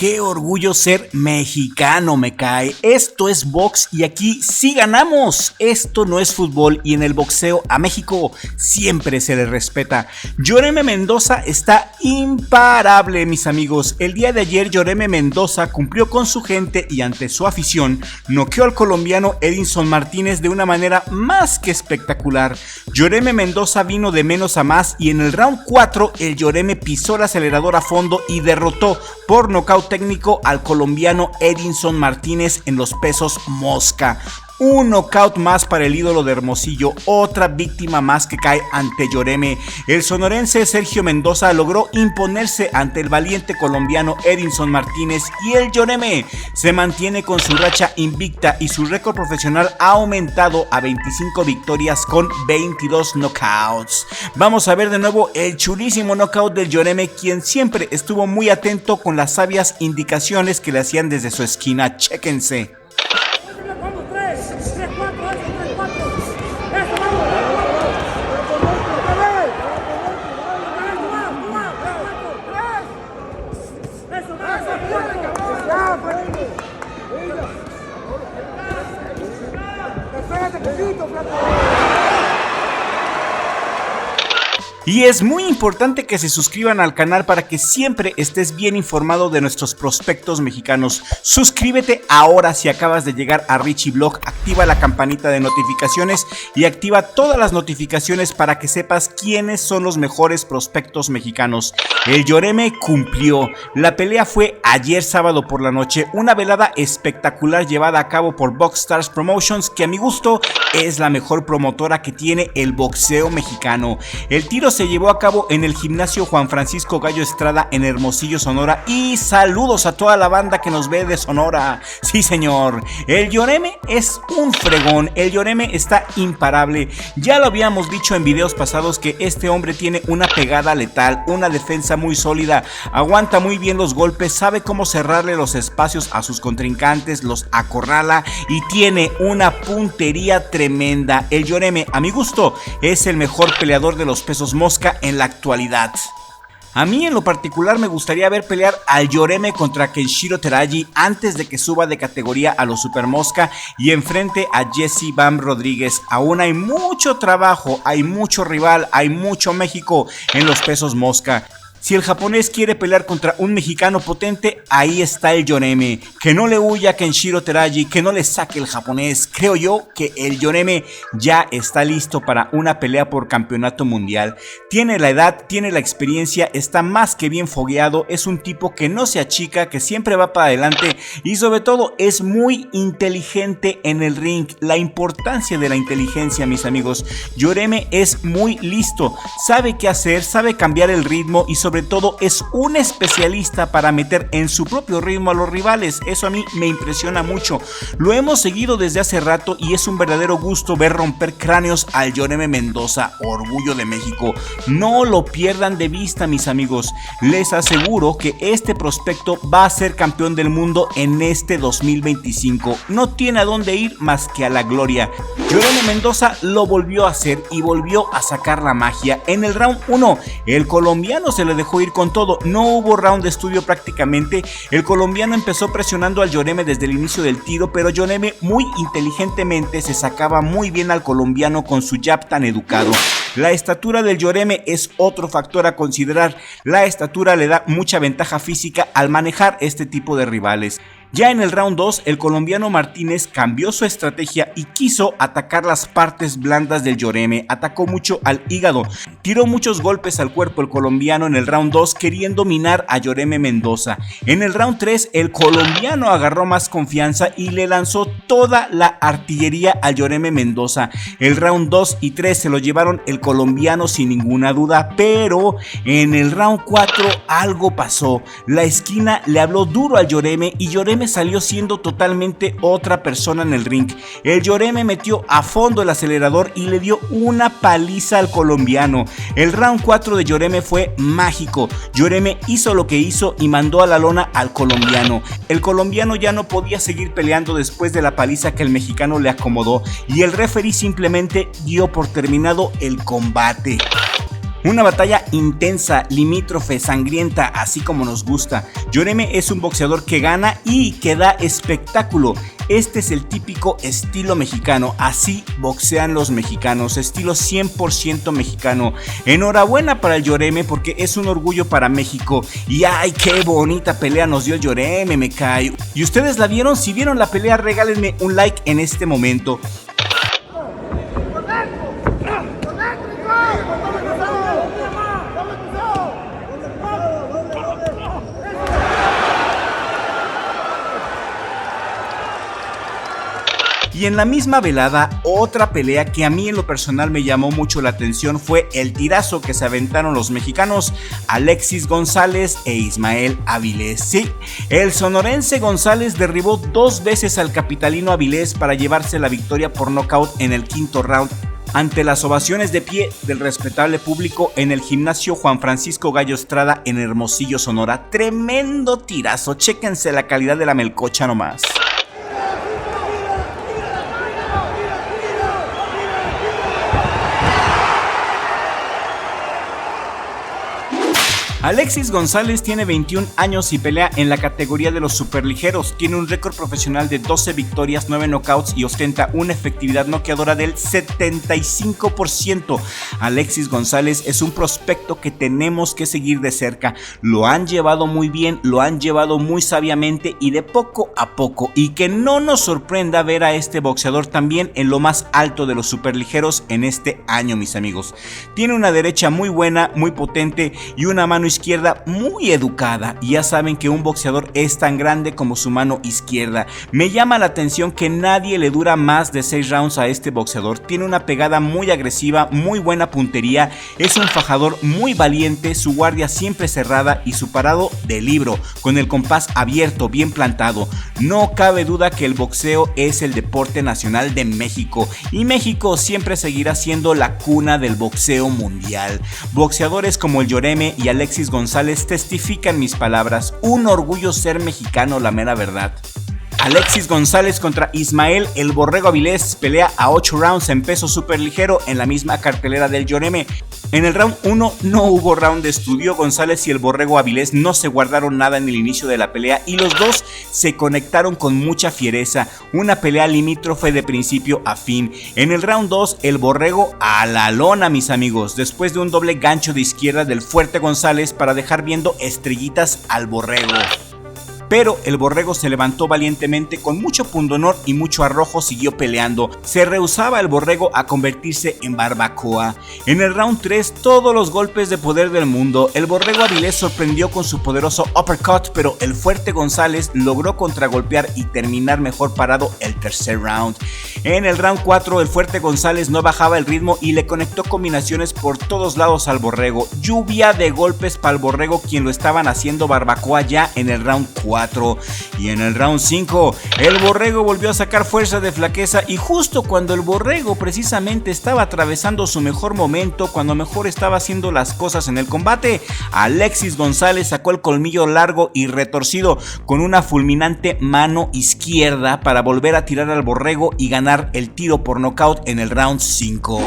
Qué orgullo ser mexicano, me cae. Esto es box y aquí sí ganamos. Esto no es fútbol y en el boxeo a México siempre se le respeta. Yoreme Mendoza está imparable, mis amigos. El día de ayer Yoreme Mendoza cumplió con su gente y ante su afición noqueó al colombiano Edinson Martínez de una manera más que espectacular. Yoreme Mendoza vino de menos a más y en el round 4 el Yoreme pisó el acelerador a fondo y derrotó por nocaut técnico al colombiano Edinson Martínez en los pesos mosca. Un knockout más para el ídolo de Hermosillo, otra víctima más que cae ante Yoreme. El sonorense Sergio Mendoza logró imponerse ante el valiente colombiano Edinson Martínez y el Yoreme se mantiene con su racha invicta y su récord profesional ha aumentado a 25 victorias con 22 knockouts. Vamos a ver de nuevo el chulísimo knockout del Yoreme, quien siempre estuvo muy atento con las sabias indicaciones que le hacían desde su esquina. Chéquense. Y es muy importante que se suscriban al canal para que siempre estés bien informado de nuestros prospectos mexicanos. Suscríbete ahora si acabas de llegar a Richie Blog, activa la campanita de notificaciones y activa todas las notificaciones para que sepas quiénes son los mejores prospectos mexicanos. El Yoreme cumplió. La pelea fue ayer sábado por la noche, una velada espectacular llevada a cabo por Box Stars Promotions, que a mi gusto es la mejor promotora que tiene el boxeo mexicano. El tiro se llevó a cabo en el gimnasio Juan Francisco Gallo Estrada en Hermosillo, Sonora, y saludos a toda la banda que nos ve de Sonora. Sí, señor, el Yoreme es un fregón, el Yoreme está imparable. Ya lo habíamos dicho en videos pasados que este hombre tiene una pegada letal, una defensa muy sólida, aguanta muy bien los golpes, sabe cómo cerrarle los espacios a sus contrincantes, los acorrala y tiene una puntería tremenda. El Yoreme, a mi gusto, es el mejor peleador de los pesos mosca en la actualidad. A mí en lo particular me gustaría ver pelear al Yoreme contra Kenshiro Teraji antes de que suba de categoría a los Super Mosca y enfrente a Jesse Bam Rodríguez. Aún hay mucho trabajo, hay mucho rival, hay mucho México en los pesos mosca. Si el japonés quiere pelear contra un mexicano potente, ahí está el Yoreme. Que no le huya a Kenshiro Teraji, que no le saque el japonés. Creo yo que el Yoreme ya está listo para una pelea por campeonato mundial. Tiene la edad, tiene la experiencia, está más que bien fogueado. Es un tipo que no se achica, que siempre va para adelante y sobre todo es muy inteligente en el ring. La importancia de la inteligencia, mis amigos. Yoreme es muy listo, sabe qué hacer, sabe cambiar el ritmo y sobre todo es un especialista para meter en su propio ritmo a los rivales. Eso a mí me impresiona mucho. Lo hemos seguido desde hace rato y es un verdadero gusto ver romper cráneos al Yoreme Mendoza, orgullo de México. No lo pierdan de vista, mis amigos. Les aseguro que este prospecto va a ser campeón del mundo en este 2025. No tiene a dónde ir más que a la gloria. Yoreme Mendoza lo volvió a hacer y volvió a sacar la magia. En el round 1, el colombiano se le dejó ir con todo, no hubo round de estudio prácticamente. El colombiano empezó presionando al Yoreme desde el inicio del tiro, pero Yoreme muy inteligentemente se sacaba muy bien al colombiano con su jab tan educado. La estatura del Yoreme es otro factor a considerar. La estatura le da mucha ventaja física al manejar este tipo de rivales. Ya en el round 2, el colombiano Martínez cambió su estrategia y quiso atacar las partes blandas del Yoreme. Atacó mucho al hígado, tiró muchos golpes al cuerpo el colombiano en el round 2 queriendo minar a Yoreme Mendoza. En el round 3, el colombiano agarró más confianza y le lanzó toda la artillería a Yoreme Mendoza. El round 2 y 3 se lo llevaron el colombiano sin ninguna duda, pero en el round 4 algo pasó. La esquina le habló duro al Yoreme y Yoreme salió siendo totalmente otra persona en el ring. El Yoreme metió a fondo el acelerador y le dio una paliza al colombiano. El round 4 de Yoreme fue mágico. Yoreme hizo lo que hizo y mandó a la lona al colombiano. El colombiano ya no podía seguir peleando después de la paliza que el mexicano le acomodó y el referee simplemente dio por terminado el combate. Una batalla intensa, limítrofe, sangrienta, así como nos gusta. Lloreme es un boxeador que gana y que da espectáculo. Este es el típico estilo mexicano, así boxean los mexicanos, estilo 100% mexicano. Enhorabuena para el Lloreme porque es un orgullo para México. Y ay, qué bonita pelea nos dio el Lloreme, me cae. ¿Y ustedes la vieron? Si vieron la pelea, regálenme un like en este momento. Y en la misma velada, otra pelea que a mí en lo personal me llamó mucho la atención fue el tirazo que se aventaron los mexicanos Alexis González e Ismael Avilés. Sí, el sonorense González derribó 2 veces al capitalino Avilés para llevarse la victoria por nocaut en el 5º round. Ante las ovaciones de pie del respetable público en el gimnasio Juan Francisco Gallo Estrada en Hermosillo, Sonora. Tremendo tirazo, chéquense la calidad de la melcocha nomás. Alexis González tiene 21 años y pelea en la categoría de los superligeros. Tiene un récord profesional de 12 victorias, 9 knockouts y ostenta una efectividad noqueadora del 75%. Alexis González es un prospecto que tenemos que seguir de cerca. Lo han llevado muy bien, lo han llevado muy sabiamente y de poco a poco. Y que no nos sorprenda ver a este boxeador también en lo más alto de los superligeros en este año, mis amigos. Tiene una derecha muy buena, muy potente y una mano izquierda muy educada, y ya saben que un boxeador es tan grande como su mano izquierda. Me llama la atención que nadie le dura más de 6 rounds a este boxeador. Tiene una pegada muy agresiva, muy buena puntería, es un fajador muy valiente, su guardia siempre cerrada y su parado de libro, con el compás abierto, bien plantado. No cabe duda que el boxeo es el deporte nacional de México y México siempre seguirá siendo la cuna del boxeo mundial. Boxeadores como el Lloreme y Alexis González testifican mis palabras. Un orgullo ser mexicano, la mera verdad. Alexis González contra Ismael El Borrego Avilés, pelea a 8 rounds en peso superligero en la misma cartelera del Lloreme. En el round 1 no hubo round de estudio, González y El Borrego Avilés no se guardaron nada en el inicio de la pelea y los dos se conectaron con mucha fiereza, una pelea limítrofe de principio a fin. En el round 2 El Borrego a la lona, mis amigos, después de un doble gancho de izquierda del fuerte González para dejar viendo estrellitas al Borrego. Pero el Borrego se levantó valientemente, con mucho pundonor y mucho arrojo siguió peleando. Se rehusaba el Borrego a convertirse en barbacoa. En el round 3, todos los golpes de poder del mundo. El Borrego Avilés sorprendió con su poderoso uppercut, pero el fuerte González logró contragolpear y terminar mejor parado el tercer round. En el round 4, el fuerte González no bajaba el ritmo y le conectó combinaciones por todos lados al Borrego. Lluvia de golpes para el Borrego, quien lo estaban haciendo barbacoa ya en el round 4. Y en el round 5, el Borrego volvió a sacar fuerza de flaqueza y justo cuando el Borrego precisamente estaba atravesando su mejor momento, cuando mejor estaba haciendo las cosas en el combate, Alexis González sacó el colmillo largo y retorcido con una fulminante mano izquierda para volver a tirar al Borrego y ganar el tiro por nocaut en el round 5.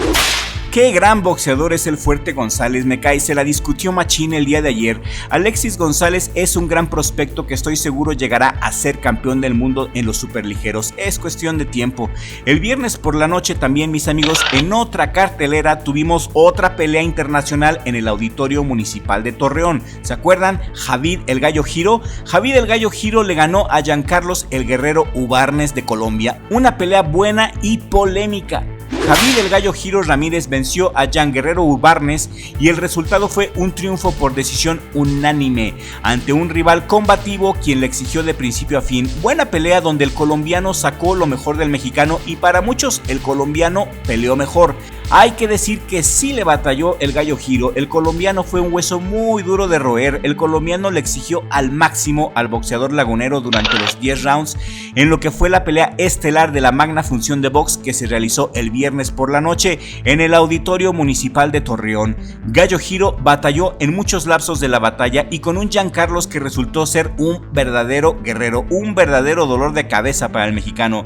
Qué gran boxeador es el fuerte González, me cae, se la discutió machín el día de ayer. Alexis González es un gran prospecto que estoy seguro llegará a ser campeón del mundo en los superligeros, es cuestión de tiempo. El viernes por la noche también, mis amigos, en otra cartelera tuvimos otra pelea internacional en el Auditorio Municipal de Torreón. ¿Se acuerdan? Javid El Gallo Giro. Javid El Gallo Giro le ganó a Giancarlos El Guerrero Ubarnes de Colombia, una pelea buena y polémica. Javid El Gallo Giro Ramírez venció a Jan Guerrero Ubarnes y el resultado fue un triunfo por decisión unánime ante un rival combativo quien le exigió de principio a fin. Buena pelea donde el colombiano sacó lo mejor del mexicano y para muchos el colombiano peleó mejor. Hay que decir que sí le batalló el Gallo Giro, el colombiano fue un hueso muy duro de roer, el colombiano le exigió al máximo al boxeador lagunero durante los 10 rounds en lo que fue la pelea estelar de la magna función de box que se realizó el viernes por la noche en el Auditorio Municipal de Torreón. Gallo Giro batalló en muchos lapsos de la batalla y con un Giancarlos que resultó ser un verdadero guerrero, un verdadero dolor de cabeza para el mexicano.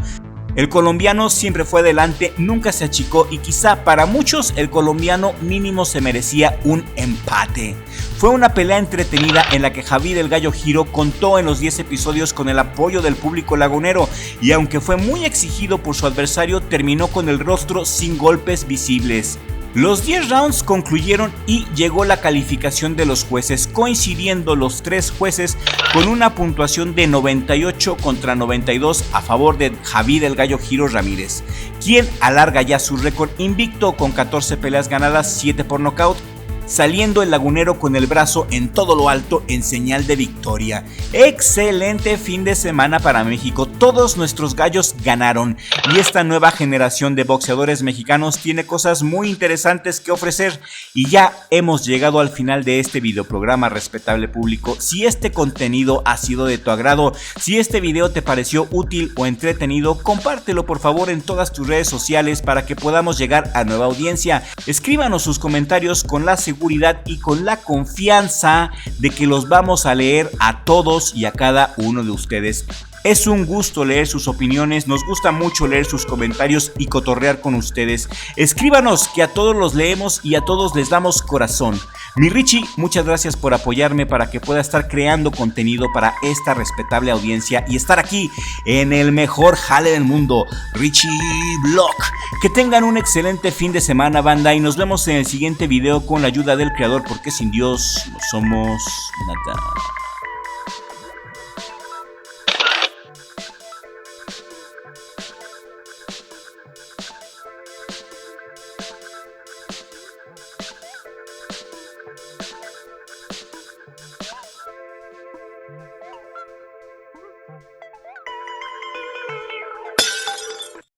El colombiano siempre fue adelante, nunca se achicó y quizá para muchos el colombiano mínimo se merecía un empate. Fue una pelea entretenida en la que Javid el Gallo Giro contó en los 10 episodios con el apoyo del público lagunero y aunque fue muy exigido por su adversario, terminó con el rostro sin golpes visibles. Los 10 rounds concluyeron y llegó la calificación de los jueces, coincidiendo los 3 jueces con una puntuación de 98 contra 92 a favor de Javid el Gallo Giro Ramírez, quien alarga ya su récord invicto con 14 peleas ganadas, 7 por nocaut, saliendo el lagunero con el brazo en todo lo alto en señal de victoria. Excelente fin de semana para México, todos nuestros gallos ganaron y esta nueva generación de boxeadores mexicanos tiene cosas muy interesantes que ofrecer y ya hemos llegado al final de este videoprograma, respetable público. Si este contenido ha sido de tu agrado, si este video te pareció útil o entretenido, compártelo por favor en todas tus redes sociales para que podamos llegar a nueva audiencia. Escríbanos sus comentarios con la seguridad y con la confianza de que los vamos a leer a todos y a cada uno de ustedes. Es un gusto leer sus opiniones, nos gusta mucho leer sus comentarios y cotorrear con ustedes. Escríbanos que a todos los leemos y a todos les damos corazón. Mi Richie, muchas gracias por apoyarme para que pueda estar creando contenido para esta respetable audiencia y estar aquí en el mejor jale del mundo, Richie Vlog. Que tengan un excelente fin de semana, banda, y nos vemos en el siguiente video con la ayuda del creador, porque sin Dios no somos nada.